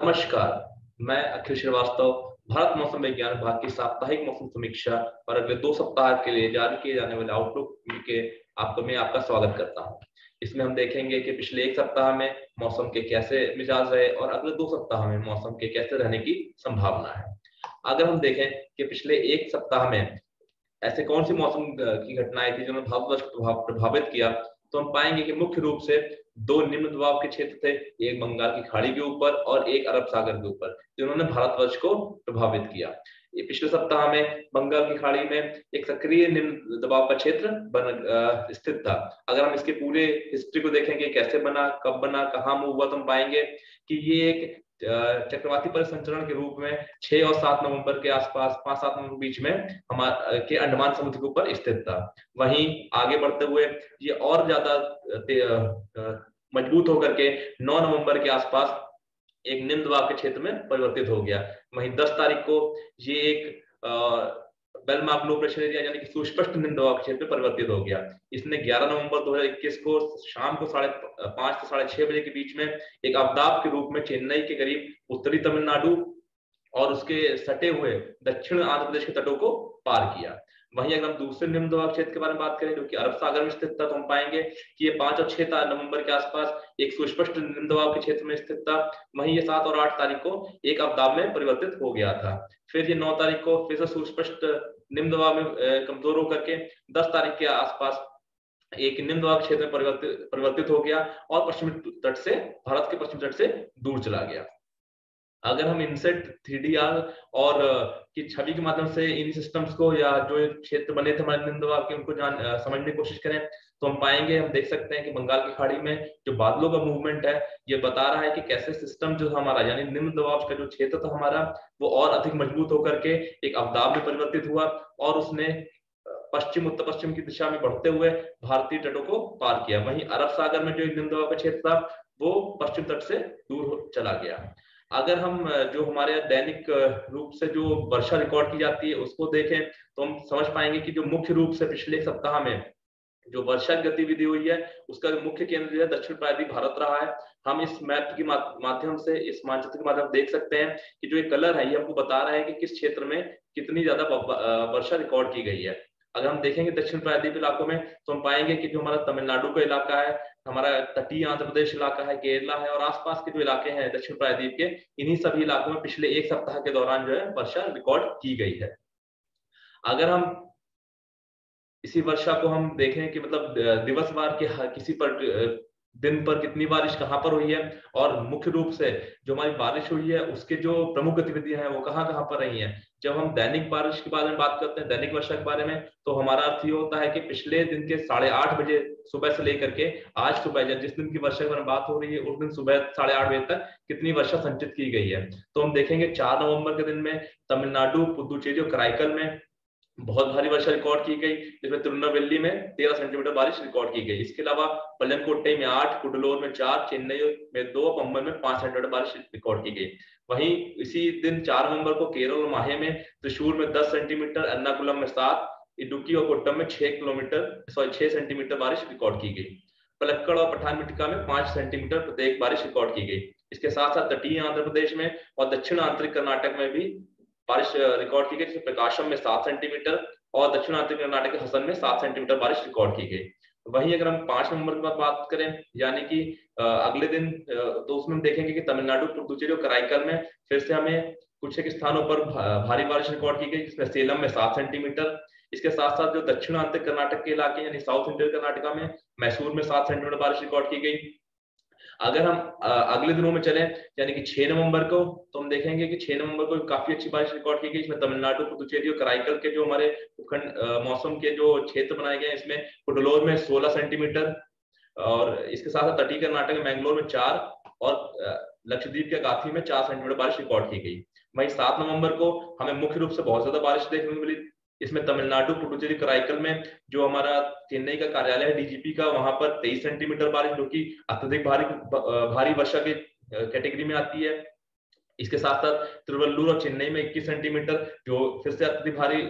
नमस्कार, मैं अखिल श्रीवास्तव भारत मौसम विज्ञान विभाग की साप्ताहिक मौसम समीक्षा और अगले 2 सप्ताह के लिए जारी किए जाने वाले आउटलुक के आपको मैं आपका स्वागत करता हूं। इसमें हम देखेंगे कि पिछले 1 सप्ताह में मौसम के कैसे मिजाज रहे और अगले 2 सप्ताह में मौसम के कैसे रहने की संभावना है। अगर हम देखें कि पिछले 1 सप्ताह में ऐसे कौन सी मौसम की घटनाएं थी जिन्होंने भारतवर्ष को प्रभावित किया, तो हम पाएंगे कि मुख्य रूप से 2 निम्न दबाव के क्षेत्र थे, एक बंगाल की खाड़ी के ऊपर और एक अरब सागर के ऊपर, जिन्होंने भारतवर्ष को प्रभावित किया। ये पिछले सप्ताह में बंगाल की खाड़ी में एक सक्रिय निम्न दबाव का क्षेत्र स्थित था। अगर हम इसके पूरे हिस्ट्री को देखेंगे, कैसे बना, कब बना, कहाँ मूव हुआ, तो हम पाएंगे कि ये एक चक्रवाती परिसंचरण के रूप में 6 और 7 नवंबर के आसपास, 5-7 नवंबर के बीच में हमारे के अंडमान समुद्र के ऊपर स्थित था। वहीं आगे बढ़ते हुए ये और ज्यादा मजबूत होकर के 9 नवंबर के आसपास एक निम्न दबाव के क्षेत्र में परिवर्तित हो गया। वहीं 10 तारीख को ये एक बेलमार्क लो प्रेशर एरिया यानी कि सुस्पष्ट निम्न दबाव के क्षेत्र में परिवर्तित हो गया। इसने 11 नवंबर 2021 को शाम को 5:30 से 6:30 बजे के बीच में एक अवदाब के रूप में चेन्नई के करीब उत्तरी तमिलनाडु और उसके सटे हुए दक्षिण आंध्र प्रदेश के तटों को पार किया। वहीं अगर हम दूसरे निम्न दबाव क्षेत्र के बारे में बात करें जो कि अरब सागर में स्थित था, तो हम पाएंगे कि ये 5 और 6 नवंबर के आसपास एक सुस्पष्ट निम्न दबाव के क्षेत्र में स्थित था। वहीं ये 7 और 8 तारीख को एक अवदाब में परिवर्तित हो गया था। फिर ये 9 तारीख को फिर से सुस्पष्ट निम्न दबाव में कमजोर होकर के 10 तारीख के आसपास एक निम्न दबाव क्षेत्र में परिवर्तित हो गया और पश्चिमी तट से, भारत के पश्चिमी तट से दूर चला गया। अगर हम इनसेट 3D और की छवि के माध्यम से इन सिस्टम्स को या जो क्षेत्र बने थे हमारे निम्न दबाव के उनको समझने की कोशिश करें, तो हम पाएंगे, हम देख सकते हैं कि बंगाल की खाड़ी में जो बादलों का मूवमेंट है ये बता रहा है कि कैसे सिस्टम जो हमारा यानी निम्न दबाव का जो क्षेत्र था हमारा वो और अधिक मजबूत होकर के एक अवदाब में परिवर्तित हुआ और उसने पश्चिम उत्तर पश्चिम की दिशा में बढ़ते हुए भारतीय तटों को पार किया। वहीं अरब सागर में जो निम्न दबाव का क्षेत्र था वो पश्चिम तट से दूर चला गया। अगर हम जो हमारे दैनिक रूप से जो वर्षा रिकॉर्ड की जाती है उसको देखें, तो हम समझ पाएंगे कि जो मुख्य रूप से पिछले सप्ताह में जो वर्षा गतिविधि हुई है उसका मुख्य केंद्र जो है दक्षिण प्रायद्वीप भारत रहा है। हम इस मैप के माध्यम से, इस मानचित्र के माध्यम से देख सकते हैं कि जो ये कलर है ये हमको बता रहा है कि किस क्षेत्र में कितनी ज्यादा वर्षा रिकॉर्ड की गई है। अगर हम देखेंगे दक्षिण प्रायद्वीप इलाकों में, तो हम पाएंगे कि जो हमारा तमिलनाडु का इलाका है, हमारा तटीय आंध्र प्रदेश इलाका है, केरला है और आसपास के जो इलाके हैं दक्षिण प्रायद्वीप के, इन्हीं सभी इलाकों में पिछले 1 सप्ताह के दौरान जो है वर्षा रिकॉर्ड की गई है। अगर हम इसी वर्षा को हम देखें कि मतलब दिवसवार के किसी पर दिन पर कितनी बारिश कहाँ पर हुई है और मुख्य रूप से जो हमारी बारिश हुई है उसके जो प्रमुख गतिविधियां हैं वो कहाँ कहाँ पर रही हैं। जब हम दैनिक बारिश के बारे में बात करते हैं, दैनिक वर्षा के बारे में, तो हमारा अर्थ ये होता है कि पिछले दिन के 8:30 बजे सुबह से लेकर के आज सुबह जिस दिन की वर्षा के बारे में बात हो रही है उस दिन सुबह 8:30 बजे तक कितनी वर्षा संचित की गई है। तो हम देखेंगे 4 नवंबर के दिन में तमिलनाडु, पुदुचेरी और कराईकल में बहुत भारी वर्षा रिकॉर्ड की गई, जिसमें तिरुनेलवेली में 13 सेंटीमीटर बारिश रिकॉर्ड की गई। इसके अलावा पलनकोट्टई में 8, कुडलोर में 4, चेन्नई में 2, पंबन में 5 सेंटीमीटर बारिश रिकॉर्ड की गई। वहीं इसी दिन 4 नवंबर को केरल और माहे में, त्रिशूर में 10 सेंटीमीटर, एर्नाकुलम में 7, इडुक्की और कोट्टम में 6 सेंटीमीटर बारिश रिकॉर्ड की गई। पलक्कड़ और पठानमथिट्टा में 5 सेंटीमीटर प्रत्येक बारिश रिकॉर्ड की गई। इसके साथ साथ तटीय आंध्र प्रदेश में और दक्षिण आंतरिक कर्नाटक में भी बारिश रिकॉर्ड की गई, जिसमें प्रकाशम में 7 सेंटीमीटर और दक्षिण आंतरिक कर्नाटक के हसन में 7 सेंटीमीटर बारिश रिकॉर्ड की गई। वहीं अगर हम 5 नवंबर की बात करें यानी कि अगले दिन, तो उसमें हम देखेंगे कि तमिलनाडु, पुदुचेरी और कराईकल में फिर से हमें कुछ एक स्थानों पर भारी बारिश रिकॉर्ड की गई, जिसमें सेलम में 7 सेंटीमीटर। इसके साथ साथ जो दक्षिण आंतरिक कर्नाटक के इलाके यानी साउथ इंडियन कर्नाटका में मैसूर में 7 सेंटीमीटर बारिश रिकॉर्ड की गई। अगर हम अगले दिनों में चलें यानी कि 6 नवंबर को, तो हम देखेंगे कि 6 नवंबर को काफी अच्छी बारिश रिकॉर्ड की गई। इसमें तमिलनाडु, पुदुचेरी और कराईकल के जो हमारे उपखंड मौसम के जो क्षेत्र बनाए गए हैं, इसमें कुडलोर में 16 सेंटीमीटर और इसके साथ साथ तटीय कर्नाटक में मैंगलोर में 4 और लक्षद्वीप के गाथी में 4 सेंटीमीटर बारिश रिकॉर्ड की गई। वहीं 7 नवंबर को हमें मुख्य रूप से बहुत ज्यादा बारिश देखने को मिली। इसमें तमिलनाडु, पुडुचेरी, कराईकल में जो हमारा चेन्नई का कार्यालय है डीजीपी का, वहां पर 23 सेंटीमीटर बारिश, जो कि अत्यधिक भारी वर्षा के कैटेगरी में आती है। इसके साथ साथ तिरुवल्लुर और चेन्नई में 21 सेंटीमीटर जो फिर से अत्यधिक भारी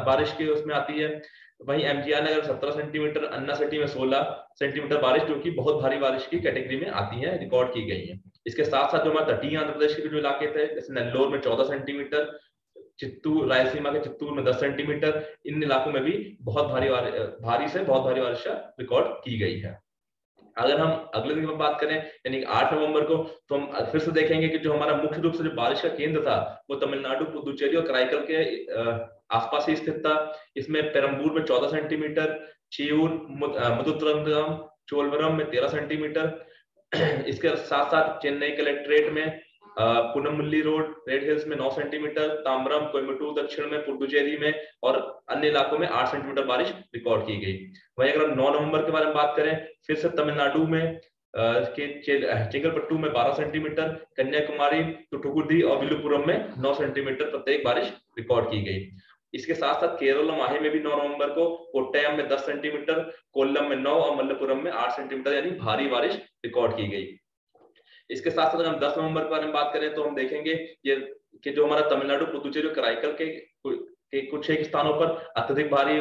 बारिश की उसमें आती है। वहीं एमजीआर नगर 17 सेंटीमीटर, अन्ना सिटी में 16 सेंटीमीटर बारिश जो कि बहुत भारी बारिश की कैटेगरी में आती है, रिकॉर्ड की गई है। इसके साथ साथ जो हमारे तटीय आंध्र प्रदेश के जो इलाके थे, जैसे नेल्लोर में 14 सेंटीमीटर, चित्तूर, रायलसीमा के चित्तूर में 10 सेंटीमीटर, इन इलाकों में भी बहुत भारी से बहुत भारी वर्षा रिकॉर्ड की गई है। अगर हम अगले दिन की बात करें यानी 8 नवंबर को, तो हम फिर से देखेंगे कि जो हमारा मुख्य रूप से जो बारिश का केंद्र था वो तमिलनाडु, पुदुचेरी और कराईकल के आसपास ही स्थित था। इसमें पेरम्बूर में 14 सेंटीमीटर, चियूर, मुदुत्रंगम, चोलवरम में 13 सेंटीमीटर। इसके साथ साथ चेन्नई कलेक्ट्रेट में, पुनमल्ली रोड, रेड हिल्स में 9 सेंटीमीटर, ताम्बरम, कोयम्बटूर दक्षिण में, पुडुचेरी में और अन्य इलाकों में 8 सेंटीमीटर बारिश रिकॉर्ड की गई। वहीं अगर हम 9 नवंबर के बारे में बात करें, फिर से तमिलनाडु में चेंगलपट्टू में 12 सेंटीमीटर, कन्याकुमारी, तुतुकुडी और विलुपुरम में 9 सेंटीमीटर प्रत्येक बारिश रिकॉर्ड की गई। इसके साथ साथ केरल और माहे में भी 9 नवंबर को कोट्टयम में 10 सेंटीमीटर, कोल्लम में 9 और मल्लपुरम में 8 सेंटीमीटर यानी भारी बारिश रिकॉर्ड की गई। इसके साथ साथ अगर हम 10 नवंबर के बारे में बात करें तो हम देखेंगे ये कि जो हमारा तमिलनाडु, पुदुचेरी और कराईकल के कुछ एक स्थानों पर अत्यधिक भारी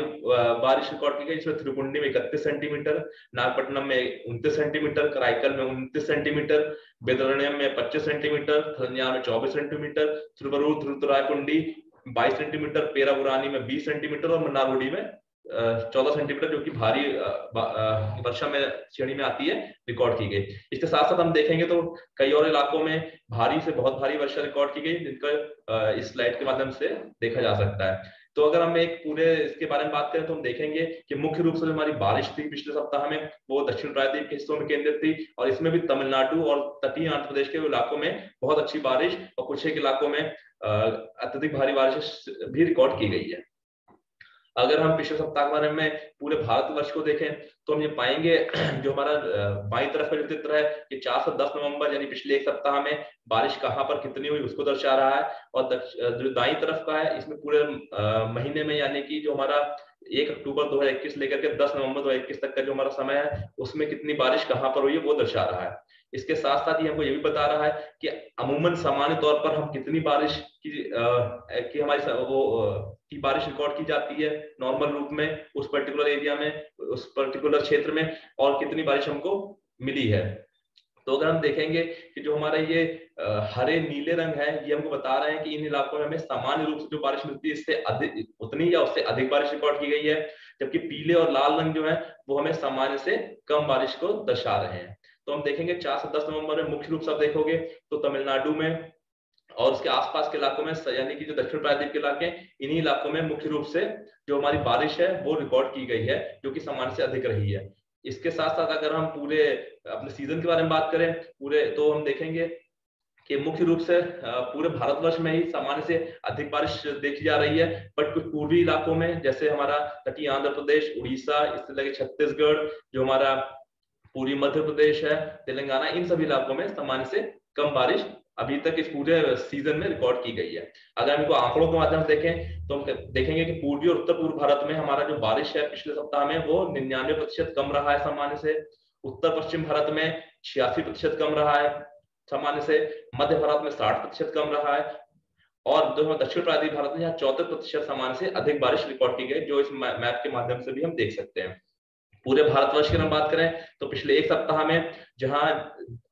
बारिश रिकॉर्ड की गई। इसमें त्रिपुंडी में 31 सेंटीमीटर, नागपट्टनम में 29 सेंटीमीटर, कराईकल में 29 सेंटीमीटर, बेदरण्यम में 25 सेंटीमीटर, थलन्याल में 24 सेंटीमीटर, थिरुवरूर, थिरुतुरायपुंडी 22 सेंटीमीटर, पेराबुरानी में 20 सेंटीमीटर और मन्नारगुडी में 14 सेंटीमीटर, जो कि भारी वर्षा में श्रेणी में आती है, रिकॉर्ड की गई। इसके साथ साथ हम देखेंगे तो कई और इलाकों में भारी से बहुत भारी वर्षा रिकॉर्ड की गई, जिनका इस स्लाइड के माध्यम से देखा जा सकता है। तो अगर हम एक पूरे इसके बारे में बात करें तो हम देखेंगे कि मुख्य रूप से जो हमारी बारिश थी पिछले सप्ताह में वो दक्षिण प्रायद्वीप के हिस्सों में केंद्रित थी, और इसमें भी तमिलनाडु और तटीय आंध्र प्रदेश के इलाकों में बहुत अच्छी बारिश और कुछ एक इलाकों में अत्यधिक भारी बारिश भी रिकॉर्ड की गई है। अगर हम पिछले सप्ताह के बारे में पूरे भारतवर्ष को देखें तो हम ये पाएंगे जो हमारा बाईं तरफ का जो चित्र है कि 4 से 10 नवंबर यानी पिछले एक सप्ताह में बारिश कहाँ पर कितनी हुई उसको दर्शा रहा है, और जो दाईं तरफ का है इसमें पूरे महीने में यानी कि जो हमारा 1 अक्टूबर 2021 लेकर के 10 नवंबर 2021 तक का जो हमारा समय है उसमें कितनी बारिश कहाँ पर हुई है वो दर्शा रहा है। इसके साथ साथ ये हमको ये भी बता रहा है कि अमूमन सामान्य तौर पर हम कितनी बारिश की हमारी वो की बारिश रिकॉर्ड की जाती है नॉर्मल रूप में उस पर्टिकुलर एरिया में, उस पर्टिकुलर क्षेत्र में, और कितनी बारिश हमको मिली है। तो अगर हम देखेंगे कि जो हमारा ये हरे नीले रंग है ये हमको बता रहे हैं कि इन इलाकों में हमें सामान्य रूप से जो बारिश मिलती है इससे अधिक उतनी या उससे अधिक बारिश रिकॉर्ड की गई है, जबकि पीले और लाल रंग जो है वो हमें सामान्य से कम बारिश को दर्शा रहे हैं। तो हम देखेंगे 4 से 10 नवंबर में मुख्य रूप से आप देखोगे तो तमिलनाडु में और उसके आसपास के इलाकों में यानी कि जो दक्षिण प्रायद्वीप के इलाके इन्हीं इलाकों में मुख्य रूप से जो हमारी बारिश है वो रिकॉर्ड की गई है, जो कि सामान्य से अधिक रही है। इसके साथ साथ अगर हम पूरे अपने सीजन के बारे में बात करें पूरे, तो हम देखेंगे कि मुख्य रूप से पूरे भारतवर्ष में ही सामान्य से अधिक बारिश देखी जा रही है, बट कुछ पूर्वी इलाकों में जैसे हमारा तटीय आंध्र प्रदेश, उड़ीसा, इससे लगे छत्तीसगढ़, जो हमारा पूर्वी मध्य प्रदेश है, तेलंगाना, इन सभी इलाकों में सामान्य से कम बारिश अभी तक इस पूरे सीजन में रिकॉर्ड की गई है। अगर हम इनको आंकड़ों के माध्यम से देखें तो हम देखेंगे कि पूर्वी और उत्तर पूर्व भारत में हमारा जो बारिश है पिछले सप्ताह में वो 99% कम रहा है सामान्य से, उत्तर पश्चिम भारत में 86% कम रहा है सामान्य से, मध्य भारत में 60% कम रहा है, और जो दक्षिण प्रायद्वीप भारत में यहाँ 74% सामान्य से अधिक बारिश रिकॉर्ड की गई, जो इस मैप के माध्यम से भी हम देख सकते हैं। पूरे भारतवर्ष की हम बात करें तो पिछले एक सप्ताह में जहां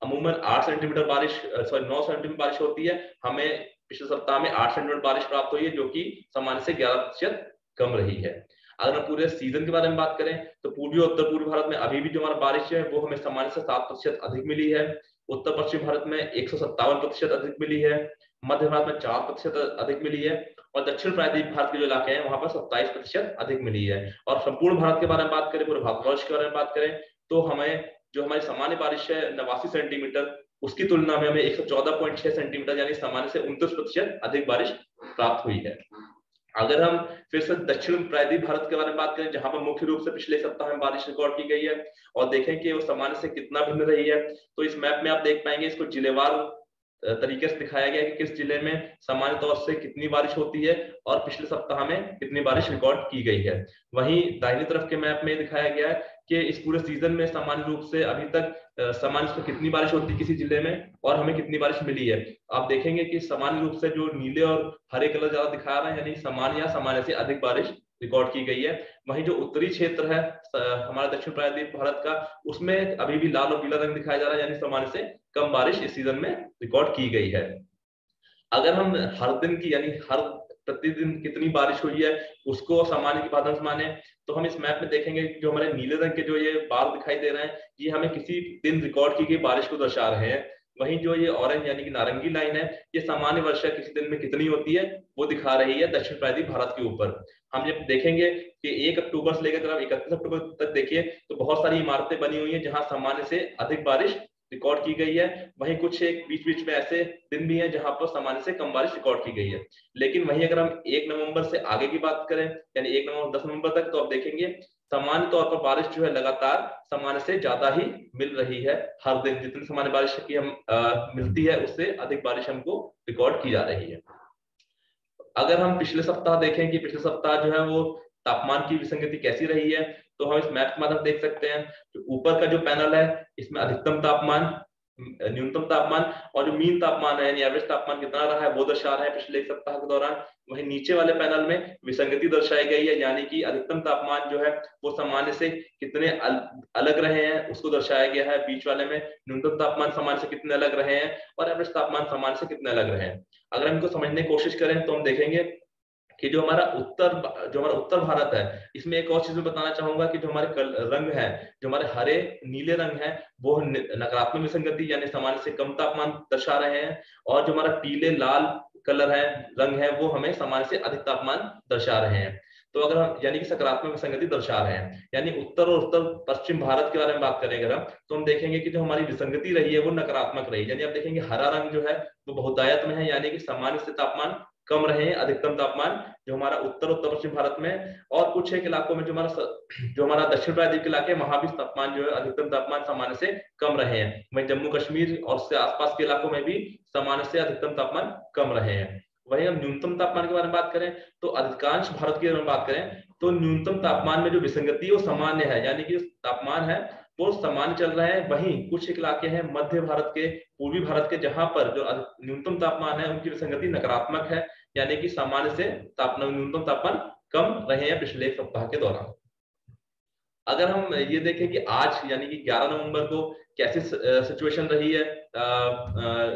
अमूमन 8 सेंटीमीटर बारिश 9 सेंटीमीटर बारिश होती है, हमें पिछले सप्ताह में 8 सेंटीमीटर बारिश प्राप्त हुई है, जो कि सामान्य से 11% कम रही है। अगर हम पूरे सीजन के बारे में बात करें तो पूर्वी और उत्तर पूर्व भारत में अभी भी जो हमारा बारिश है वो हमें सामान्य से 7% अधिक मिली है, उत्तर पश्चिम भारत में 157% अधिक मिली है, मध्य भारत में 4% अधिक मिली है, और दक्षिण प्रायद्वीप भारत के जो इलाके हैं वहां पर 27% अधिक मिली है। और संपूर्ण भारत के बारे में बात करें, पूरे भारतवर्ष के बारे में बात करें तो हमें जो हमारी सामान्य बारिश है 89 सेंटीमीटर, उसकी तुलना में हमें 114.6 सेंटीमीटर यानी सामान्य से 29% अधिक बारिश प्राप्त हुई है। अगर हम फिर से दक्षिण प्रायद्वीप भारत के बारे में बात करें जहां पर मुख्य रूप से पिछले सप्ताह में बारिश रिकॉर्ड की गई है और देखें कि वो सामान्य से कितना भिन्न रही है, तो इस मैप में आप देख पाएंगे इसको जिलेवार तरीके से दिखाया गया है कि किस जिले में सामान्य तौर से कितनी बारिश होती है और पिछले सप्ताह में कितनी बारिश रिकॉर्ड की गई है। वहीं दाहिनी तरफ के मैप में दिखाया गया है कि इस पूरे सीजन में सामान्य रूप से अभी तक सामान्य से कितनी बारिश होती है किसी जिले में और हमें कितनी बारिश मिली है। आप देखेंगे कि सामान्य रूप से जो नीले और हरे कलर ज्यादा दिखा रहे हैं यानी सामान्य या सामान्य से अधिक बारिश रिकॉर्ड की गई है। वहीं जो उत्तरी क्षेत्र है हमारा दक्षिण प्रायद्वीप भारत का, उसमें अभी भी लाल और पीला रंग दिखाया जा रहा है यानी सामान्य से कम बारिश इस सीजन में रिकॉर्ड की गई है। अगर हम हर दिन की यानी हर प्रतिदिन कितनी बारिश हुई है उसको सामान्य की भांति माने, तो हम इस मैप में देखेंगे जो हमारे नीले रंग के जो ये बार दिखाई दे रहे हैं ये हमें किसी दिन रिकॉर्ड की गई बारिश को दर्शा रहे हैं। वहीं जो ये ऑरेंज यानी कि नारंगी लाइन है ये सामान्य वर्षा किसी दिन में कितनी होती है वो दिखा रही है दक्षिण प्रायद्वीप भारत के ऊपर। हम जब देखेंगे कि 1 अक्टूबर से लेकर आप 31 अक्टूबर तक देखिए तो बहुत सारी इमारतें बनी हुई हैं जहां सामान्य से अधिक बारिश रिकॉर्ड की गई है। वहीं कुछ एक बीच बीच में ऐसे दिन भी हैं जहां पर सामान्य से कम बारिश रिकॉर्ड की गई है। लेकिन वहीं अगर हम 1 नवंबर से आगे की बात करें यानी 1 नवंबर 10 नवंबर तक, तो आप देखेंगे सामान्य तौर पर बारिश जो है लगातार सामान्य से ज्यादा ही मिल रही है। हर दिन जितनी सामान्य बारिश की हम मिलती है उससे अधिक बारिश हमको रिकॉर्ड की जा रही है। अगर हम पिछले सप्ताह देखें कि पिछले सप्ताह जो है वो तापमान की विसंगति कैसी रही है, तो हम इस मैप के माध्यम देख सकते हैं। जो ऊपर का जो पैनल है इसमें अधिकतम तापमान, न्यूनतम तापमान और जो मीन तापमान है यानी एवरेज तापमान कितना रहा है वो दर्शा रहा है पिछले एक सप्ताह के दौरान। वहीं नीचे वाले पैनल में विसंगति दर्शाई गई है यानी कि अधिकतम तापमान जो है वो सामान्य से कितने अलग रहे हैं उसको दर्शाया गया है। बीच वाले में न्यूनतम तापमान सामान्य से कितने अलग रहे हैं और एवरेज तापमान सामान्य से कितने अलग रहे हैं। अगर हम इनको समझने की कोशिश करें तो हम देखेंगे कि जो हमारा उत्तर भारत है इसमें एक और चीज मैं बताना चाहूंगा कि जो हमारे रंग है, जो हमारे हरे नीले रंग है वो नकारात्मक विसंगति यानी सामान्य से कम तापमान दर्शा रहे हैं, और जो हमारा पीले लाल कलर है रंग है वो हमें सामान्य से अधिक तापमान दर्शा रहे हैं। तो अगर हम यानी कि सकारात्मक विसंगति दर्शा रहे हैं, यानी उत्तर और उत्तर पश्चिम भारत के बारे में बात करें अगर हम, तो हम देखेंगे कि जो हमारी विसंगति रही है वो नकारात्मक रही है। यानी आप देखेंगे हरा रंग जो है वो बहुतायत में है यानी कि सामान्य से तापमान कम रहे हैं, अधिकतम तापमान जो हमारा उत्तर पश्चिम भारत में और कुछ एक इलाकों में जो हमारा दक्षिण प्रायद्वीप के इलाके वहां भी तापमान जो है अधिकतम तापमान सामान्य से कम रहे हैं। वहीं जम्मू कश्मीर और उससे आसपास के इलाकों में भी सामान्य से अधिकतम तापमान कम रहे हैं। वहीं हम न्यूनतम तापमान के बारे में बात करें तो अधिकांश भारत के बारे में बात करें तो न्यूनतम तापमान में जो विसंगति है वो सामान्य है यानी कि तापमान है वो सामान्य चल रहे हैं। वहीं कुछ एक इलाके हैं मध्य भारत के, पूर्वी भारत के, जहां पर जो न्यूनतम तापमान है उनकी विसंगति नकारात्मक है यानी कि सामान्य से न्यूनतम तापमान कम रहे हैं पिछले एक सप्ताह के दौरान। अगर हम ये देखें कि आज यानी कि 11 नवंबर को कैसी सिचुएशन रही है,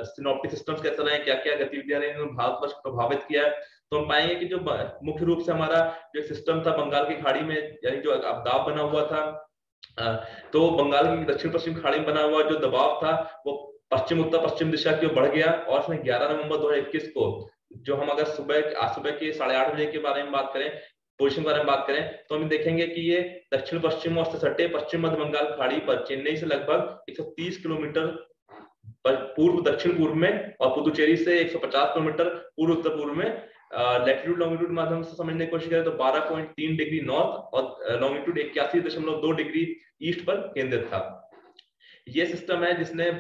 सिनॉप्टिक सिस्टम्स कैसे रहे, क्या क्या गतिविधियां रही हैं भारतवर्ष को प्रभावित किया है, तो हम पाएंगे कि जो मुख्य रूप से हमारा जो सिस्टम था बंगाल की खाड़ी में यानी जो अवदाब बना हुआ था, तो बंगाल की दक्षिण पश्चिम खाड़ी में बना हुआ जो दबाव था वो पश्चिम उत्तर पश्चिम दिशा की ओर बढ़ गया। और उसने 11 नवंबर 2021 को जो हम अगर आज सुबह के 8:30 बजे के बारे में बात करें, पोजीशन के बारे में बात करें, तो हम देखेंगे कि ये दक्षिण पश्चिम और सटे पश्चिम मध्य बंगाल खाड़ी पर चेन्नई से लगभग 130 किलोमीटर पूर्व दक्षिण पूर्व में और पुदुचेरी से 150 किलोमीटर पूर्व उत्तर पूर्व में लैटिट्यूड लॉन्गिट्यूड माध्यम से समझने की कोशिश करें तो 12.3 डिग्री नॉर्थ और लॉन्गिट्यूड 81.2 डिग्री ईस्ट पर केंद्रित था। ये सिस्टम है जिसने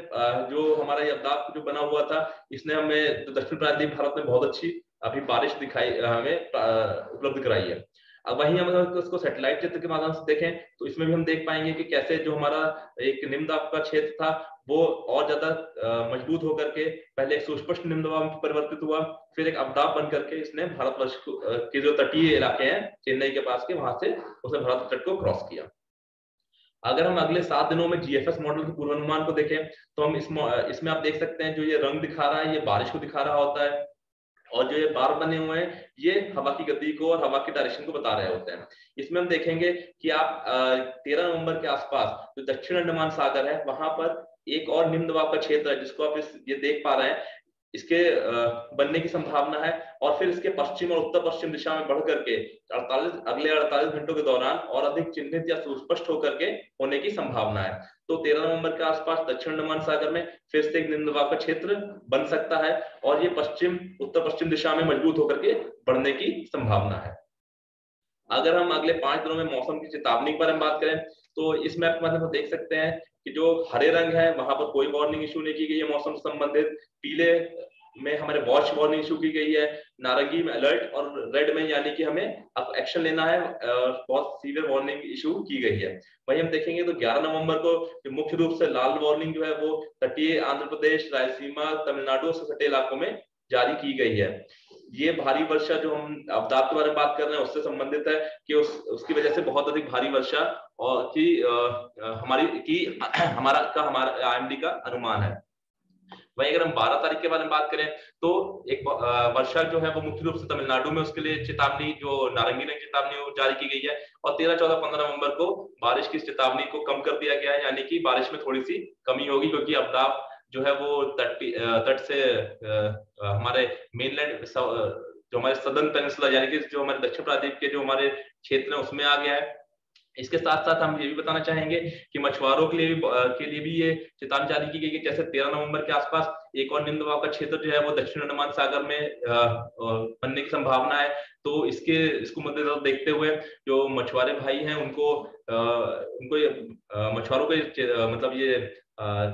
जो हमारा ये अवदाब जो बना हुआ था इसने हमें दक्षिण प्रायद्वीप भारत में बहुत अच्छी अभी बारिश दिखाई हमें उपलब्ध कराई है। अब वहीं हम अगर उसको सैटेलाइट चित्र के माध्यम से देखें तो इसमें भी हम देख पाएंगे कि कैसे जो हमारा एक निम्न दाब का क्षेत्र था वो और ज्यादा मजबूत होकर के पहले एक सुस्पष्ट निम्न दबाव में परिवर्तित हुआ, फिर एक अवदाब बन करके इसने भारतवर्ष के जो तटीय इलाके हैं चेन्नई के पास के वहां से उसने भारत तट को क्रॉस किया। अगर हम अगले 7 दिनों में जीएफएस मॉडल के पूर्वानुमान को देखें तो हम इसमें आप देख सकते हैं जो ये रंग दिखा रहा है ये बारिश को दिखा रहा होता है, और जो ये बार बने हुए हैं ये हवा की गति को और हवा की डायरेक्शन को बता रहे होते हैं। इसमें हम देखेंगे कि आप 13 नवंबर के आसपास जो दक्षिण अंडमान सागर है वहां पर एक और निम्न दबाव का क्षेत्र है जिसको आप ये देख पा रहे हैं, इसके बनने की संभावना है और फिर इसके पश्चिम और उत्तर पश्चिम दिशा में बढ़ करके अगले 48 घंटों के दौरान और अधिक चिन्हित या सुस्पष्ट होकर के होने की संभावना है। तो 13 नवंबर के आसपास दक्षिण अंडमान सागर में फिर से एक निम्न दबाव का क्षेत्र बन सकता है और ये पश्चिम उत्तर पश्चिम दिशा में मजबूत होकर के बढ़ने की संभावना है। अगर हम अगले 5 दिनों में मौसम की चेतावनी के बारे में बात करें तो इस मैप के माध्यम से देख सकते हैं कि जो हरे रंग है वहां पर कोई वार्निंग इशू नहीं की गई है मौसम से संबंधित, पीले में हमारे वॉच वार्निंग इशू की गई है, नारंगी में अलर्ट और रेड में यानी कि हमें अब एक्शन लेना है बहुत सीवियर वार्निंग इशू की गई है। वही हम देखेंगे तो 11 नवंबर को मुख्य रूप से लाल वार्निंग जो है वो तटीय आंध्र प्रदेश, रायलसीमा, तमिलनाडु से सटे इलाकों में जारी की गई है। ये भारी वर्षा जो हम अवदाब के बारे में बात कर रहे हैं उससे संबंधित है कि उसकी वजह से बहुत अधिक भारी वर्षा और हमारा आईएमडी का अनुमान है। वहीं अगर हम 12 तारीख के बारे में बात करें तो एक वर्षा जो है वो मुख्य रूप से तमिलनाडु में, उसके लिए चेतावनी जो नारंगी रंग चेतावनी वो जारी की गई है। और 13, 14, 15 नवंबर को बारिश की चेतावनी को कम कर दिया गया है, यानी कि बारिश में थोड़ी सी कमी होगी, क्योंकि अवदाब जो है वो तट से हमारे मेनलैंड जो हमारे सदर्न पेनिनसुला यानी कि जो हमारे दक्षिण प्रायद्वीप के जो हमारे क्षेत्र है उसमें आ गया है। इसके साथ साथ हम ये भी बताना चाहेंगे कि मछुआरों के लिए भी ये चेतावनी जारी की गई है। जैसे 13 नवंबर के आसपास एक और निम्न दबाव का क्षेत्र जो है वो दक्षिण अंडमान सागर में बनने की संभावना है। तो इसको मद्देनजर देखते हुए जो मछुआरे भाई हैं उनको मछुआरों को मतलब ये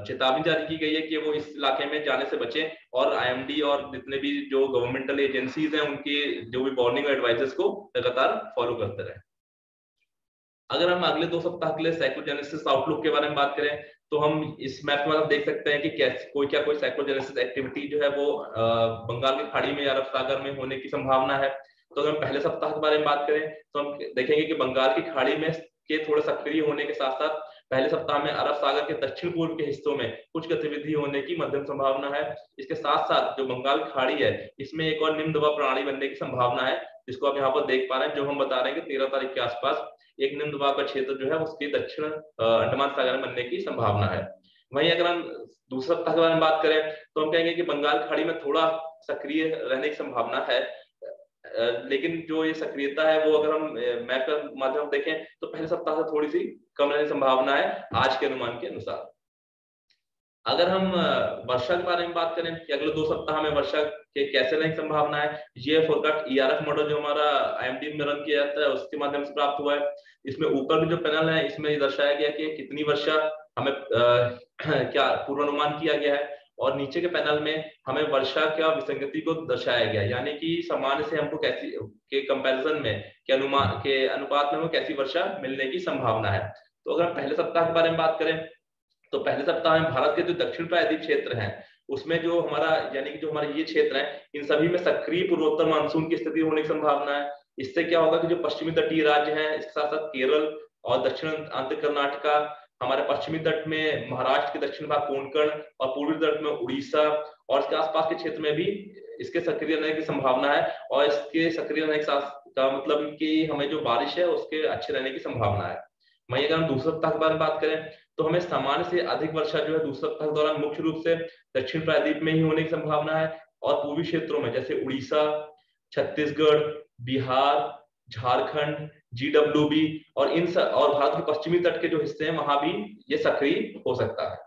चेतावनी जारी की गई है कि वो इस इलाके में जाने से बचें, और IMD और जितने भी जो गवर्नमेंटल एजेंसीज हैं उनके जो भी वार्निंग एडवाइजर्स को लगातार फॉलो करते रहे। अगर हम अगले 2 सप्ताह के लिए साइक्लोजेनेसिस आउटलुक के बारे में बात करें तो हम इस मैप में आप देख सकते हैं कि कैसे कोई साइक्लोजेनेसिस एक्टिविटी जो है वो बंगाल की खाड़ी में या अरब सागर में होने की संभावना है। तो अगर हम पहले सप्ताह के बारे में बात करें तो हम देखेंगे कि बंगाल की खाड़ी में के थोड़े सक्रिय होने के साथ साथ पहले सप्ताह में अरब सागर के दक्षिण पूर्व के हिस्सों में कुछ गतिविधि होने की मध्यम संभावना है। इसके साथ साथ जो बंगाल खाड़ी है इसमें एक और निम्न दबाव प्रणाली बनने की संभावना है, जिसको आप यहाँ पर देख पा रहे हैं, जो हम बता रहे हैं कि 13 तारीख के आसपास एक निम्न दबाव का क्षेत्र जो है उसके दक्षिण अंडमान सागर में बनने की संभावना है। वहीं अगर हम दूसरे सप्ताह के बारे में बात करें तो हम कहेंगे कि बंगाल खाड़ी में थोड़ा सक्रिय रहने की संभावना है, लेकिन जो ये सक्रियता है वो अगर हम मैप के माध्यम से देखें तो पहले सप्ताह से थोड़ी सी कम रहने की संभावना है आज के अनुमान के अनुसार। अगर हम वर्षा के बारे में बात करें कि अगले 2 सप्ताह में वर्षा के कैसे रहने की संभावना है, ये फोरकास्ट ERF मॉडल जो हमारा IMD में रन किया जाता है उसके माध्यम से प्राप्त हुआ है। इसमें ऊपर भी जो पैनल है इसमें दर्शाया गया कि कितनी वर्षा हमें क्या पूर्वानुमान किया गया है, और नीचे के पैनल में हमें वर्षा क्या विसंगति को दर्शाया गया, यानी कि सामान्य से हमको कैसी के कंपैरिजन में के अनुपात में कैसी वर्षा मिलने की संभावना है। तो अगर हम पहले सप्ताह के बारे में बात करें तो पहले सप्ताह में भारत के जो दक्षिण प्रायद्वीप क्षेत्र हैं उसमें जो हमारा यानी कि जो हमारे ये क्षेत्र है इन सभी में सक्रिय पूर्वोत्तर मानसून की स्थिति होने की संभावना है। इससे क्या होगा कि जो पश्चिमी तटीय राज्य हैं इसके साथ साथ केरल और दक्षिण आंतरिक कर्नाटका, हमारे पश्चिमी तट में महाराष्ट्र के दक्षिण भाग कोंकण और पूर्वी तट में उड़ीसा और इसके आसपास के क्षेत्र में भी इसके सक्रिय रहने की संभावना है। और इसके सक्रिय रहने के साथ का मतलब कि हमें जो बारिश है उसके अच्छे रहने की संभावना है। वहीं अगर हम दूसरे सप्ताह के बारे में बात करें तो हमें सामान्य से अधिक वर्षा जो है दूसरे सप्ताह के दौरान मुख्य रूप से दक्षिण प्रायद्वीप में ही होने की संभावना है, और पूर्वी क्षेत्रों में जैसे उड़ीसा, छत्तीसगढ़, बिहार, झारखंड, GWB और और भारत के पश्चिमी तट के जो हिस्से हैं वहां भी ये सक्रिय हो सकता है।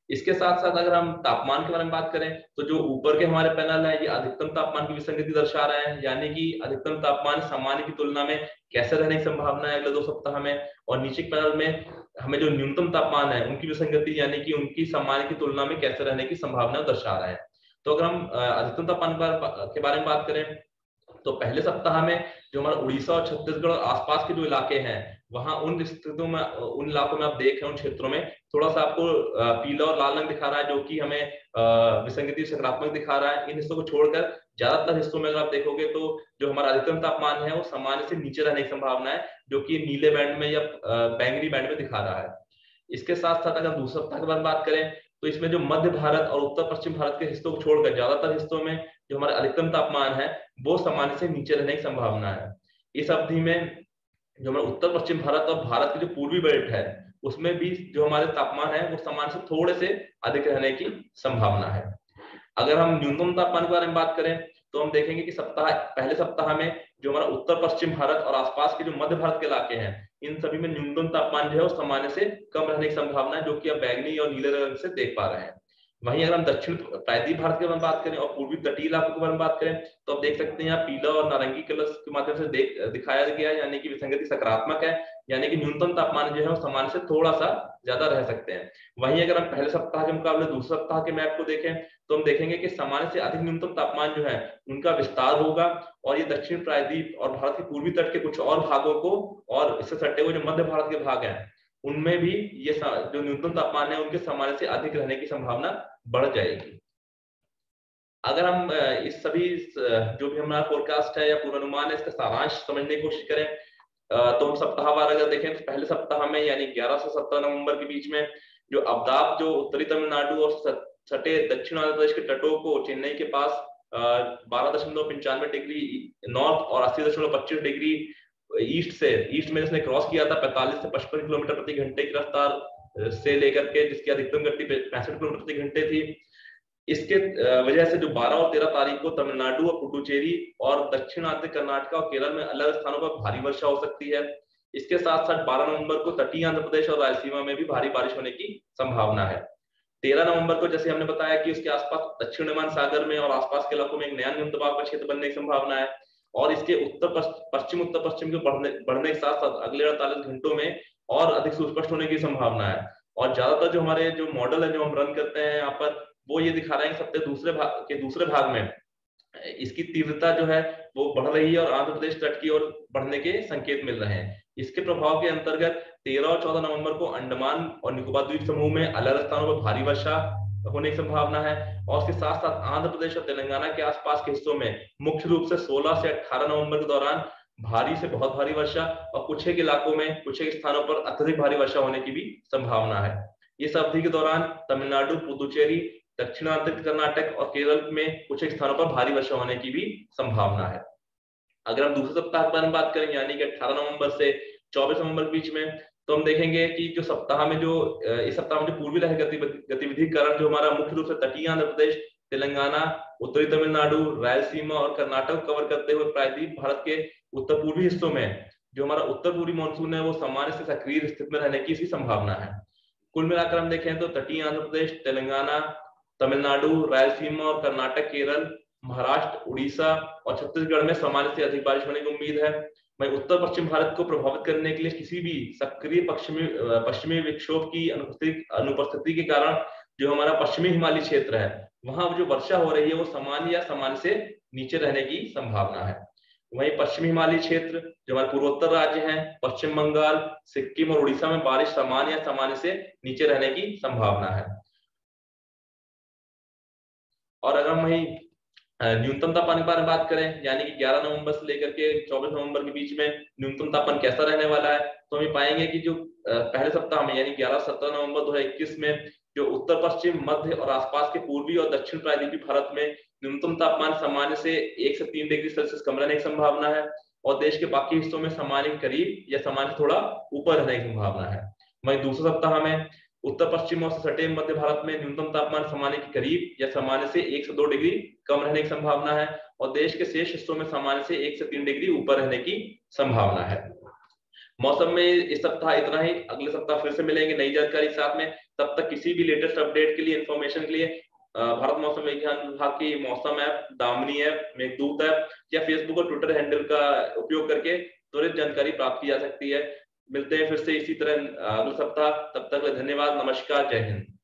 इसके साथ साथ अगर हम तापमान के बारे में बात करें तो जो ऊपर के हमारे पैनल है ये अधिकतम तापमान की विसंगति दर्शा रहे हैं, यानी कि अधिकतम तापमान सामान्य की तुलना में कैसे रहने की संभावना है अगले 2 सप्ताह में, और नीचे के पैनल में हमें जो न्यूनतम तापमान है उनकी विसंगति यानी कि उनकी सामान्य की तुलना में कैसे रहने की संभावना दर्शा रहे हैं। तो अगर हम अधिकतम तापमान के बारे में बात करें तो पहले सप्ताह में जो हमारा उड़ीसा और छत्तीसगढ़ और आसपास के जो इलाके हैं वहां उन स्थितियों में उन इलाकों में आप देख रहे हैं उन क्षेत्रों में थोड़ा सा आपको पीला और लाल रंग दिखा रहा है जो कि हमें विसंगति सकारात्मक दिखा रहा है। इन हिस्सों को छोड़कर ज्यादातर हिस्सों में अगर आप देखोगे तो जो हमारा अधिकतम तापमान है वो सामान्य से नीचे रहने की संभावना है, जो कि नीले बैंड में या बैंगनी बैंड में दिखा रहा है। इसके साथ साथ अगर दूसरे सप्ताह के बारे में बात करें तो इसमें जो मध्य भारत और उत्तर पश्चिम भारत के हिस्सों को छोड़कर ज्यादातर हिस्सों में जो हमारा अधिकतम तापमान है वो सामान्य से नीचे रहने की संभावना है। इस अवधि में जो हमारा उत्तर पश्चिम भारत और भारत की जो पूर्वी बेल्ट है उसमें भी जो हमारे तापमान है वो सामान्य से थोड़े से अधिक रहने की संभावना है। अगर हम न्यूनतम तापमान के बारे में बात करें तो हम देखेंगे कि पहले सप्ताह में जो हमारा उत्तर पश्चिम भारत और आसपास के जो मध्य भारत के इलाके हैं इन सभी में न्यूनतम तापमान जो है वो सामान्य से कम रहने की संभावना है, जो कि आप बैंगनी और नीले रंग से देख पा रहे हैं। वहीं अगर हम दक्षिण प्रायद्वीप भारत के बारे में बात करें और पूर्वी तटीय इलाकों के बारे में बात करें तो आप देख सकते हैं यहाँ पीला और नारंगी कलर के माध्यम से दिखाया गया है, यानी कि विसंगति सकारात्मक है, यानी कि न्यूनतम तापमान जो है वो सामान्य से थोड़ा सा ज्यादा रह सकते हैं। वहीं अगर हम पहले सप्ताह के मुकाबले दूसरे सप्ताह के मैप को देखें तो हम देखेंगे कि सामान्य से अधिक न्यूनतम तापमान जो है उनका विस्तार होगा, और ये दक्षिण प्रायद्वीप और भारत के पूर्वी तट के कुछ और भागों को और इससे सटे हुए जो मध्य भारत के भाग हैं उनमें भी ये जो न्यूनतम तापमान है उनके सामान्य से अधिक रहने की संभावना बढ़ जाएगी। अगर हम इस सभी जो भी हमारा फोरकास्ट है या पूर्वानुमान है इसका सारांश समझने की कोशिश करें तो हम सप्ताहवार अगर देखें तो पहले सप्ताह में यानी 11 से 17 नवंबर के बीच में जो अवदाब जो उत्तरी तमिलनाडु और सटे दक्षिण आंध्र प्रदेश के तटों को चेन्नई के पास 12.95 डिग्री नॉर्थ और 80.25 डिग्री ईस्ट में इसने क्रॉस किया था 45 से 55 किलोमीटर प्रति घंटे की रफ्तार से लेकर के, जिसकी अधिकतम गति 65 किलोमीटर प्रति घंटे थी। इसके वजह से जो 12 और 13 तारीख को तमिलनाडु और पुडुचेरी और दक्षिण आंध्र कर्नाटक और केरल में अलग स्थानों पर भारी वर्षा हो सकती है। इसके साथ साथ 12 नवंबर को तटीय आंध्र प्रदेश और रायलसीमा में भी भारी बारिश होने की संभावना है। 13 नवंबर को जैसे हमने बताया कि उसके आसपास दक्षिण अंडमान सागर में और आसपास के इलाकों में एक नया न्यूनतम दबाव का क्षेत्र बनने की संभावना है और इसके उत्तर पश्चिम के बढ़ने के साथ साथ अगले 48 घंटों में और अधिक सुस्पष्ट होने की संभावना है। और ज्यादातर जो हमारे जो मॉडल है जो हम रन करते हैं यहाँ पर, वो ये दिखा रहे हैं कि सप्ताह दूसरे भाग में इसकी तीव्रता जो है वो बढ़ रही है और आंध्र प्रदेश तट की ओर बढ़ने के संकेत मिल रहे हैं। इसके प्रभाव के अंतर्गत 13 और 14 नवंबर को अंडमान और निकोबार द्वीप समूह में अलग स्थानों पर भारी वर्षा होने की संभावना है और उसके साथ साथ आंध्र प्रदेश और तेलंगाना के आसपास के हिस्सों में मुख्य रूप से 16 से 18 नवंबर के दौरान भारी से बहुत भारी वर्षा और कुछ एक इलाकों में कुछ एक स्थानों पर अत्यधिक भारी वर्षा होने की भी संभावना है। इस अवधि के दौरान तमिलनाडु, पुदुचेरी, दक्षिण आंध्र कर्नाटक और केरल में कुछ एक स्थानों पर भारी वर्षा होने की भी संभावना है। अगर हम दूसरे सप्ताह पर बात करें यानी कि 18 नवंबर से 24 नवंबर के बीच में, तो हम देखेंगे कि जो सप्ताह में जो इस सप्ताह में जो पूर्वी लहर गतिविधि कारण जो हमारा मुख्य रूप से तटीय आंध्र प्रदेश, तेलंगाना, उत्तरी तमिलनाडु, रायलसीमा और कर्नाटक कवर करते हुए प्रायद्वीप भारत के उत्तर पूर्वी हिस्सों में जो हमारा उत्तर पूर्वी मानसून है वो सामान्य से सक्रिय स्थिति में रहने की इसकी संभावना है। कुल मिलाकर हम देखें तो तटीय आंध्र प्रदेश, तेलंगाना, तमिलनाडु, रायलसीमा और कर्नाटक, केरल, महाराष्ट्र, उड़ीसा और छत्तीसगढ़ में सामान्य से अधिक बारिश होने की उम्मीद है। वहीं उत्तर पश्चिम भारत को प्रभावित करने के लिए किसी भी सक्रिय पश्चिमी विक्षोभ की अनुपस्थिति के कारण जो हमारा पश्चिमी हिमालय क्षेत्र है वहां जो वर्षा हो रही है वो सामान्य या सामान्य से नीचे रहने की संभावना है। वहीं पश्चिमी हिमालय क्षेत्र जो हमारे पूर्वोत्तर राज्य हैं, पश्चिम बंगाल, सिक्किम और उड़ीसा में बारिश सामान्य या सामान्य से नीचे रहने की संभावना है। और अगर हम वही न्यूनतम तापमान के बारे में बात करें यानी कि 11 नवंबर से लेकर के 24 नवंबर के बीच में न्यूनतम तापमान कैसा रहने वाला है, तो हम पाएंगे कि जो पहले सप्ताह में यानी 11-17 नवंबर 2021 में जो उत्तर पश्चिम, मध्य और आसपास के पूर्वी और दक्षिण प्रायद्वीपीय भारत में न्यूनतम तापमान सामान्य से 1 से 3 डिग्री सेल्सियस कम रहने की संभावना है और देश के बाकी हिस्सों में सामान्य के करीब या सामान्य से थोड़ा ऊपर रहने की संभावना है। वहीं दूसरे सप्ताह में उत्तर पश्चिम और सटे मध्य भारत में न्यूनतम तापमान सामान्य के करीब या सामान्य से 1 से 2 डिग्री कम रहने की संभावना है और देश के शेष हिस्सों में सामान्य से 1 से 3 डिग्री ऊपर रहने की संभावना है। मौसम में इस सप्ताह इतना ही, अगले सप्ताह फिर से मिलेंगे नई जानकारी साथ में। तब तक किसी भी लेटेस्ट अपडेट के लिए, इंफॉर्मेशन के लिए भारत मौसम विज्ञान विभाग की मौसम app, Damini app, Meghdoot app या फेसबुक और ट्विटर हैंडल का उपयोग करके त्वरित जानकारी प्राप्त की जा सकती है। मिलते हैं फिर से इसी तरह अगले सप्ताह, तब तक धन्यवाद, नमस्कार, जय हिंद।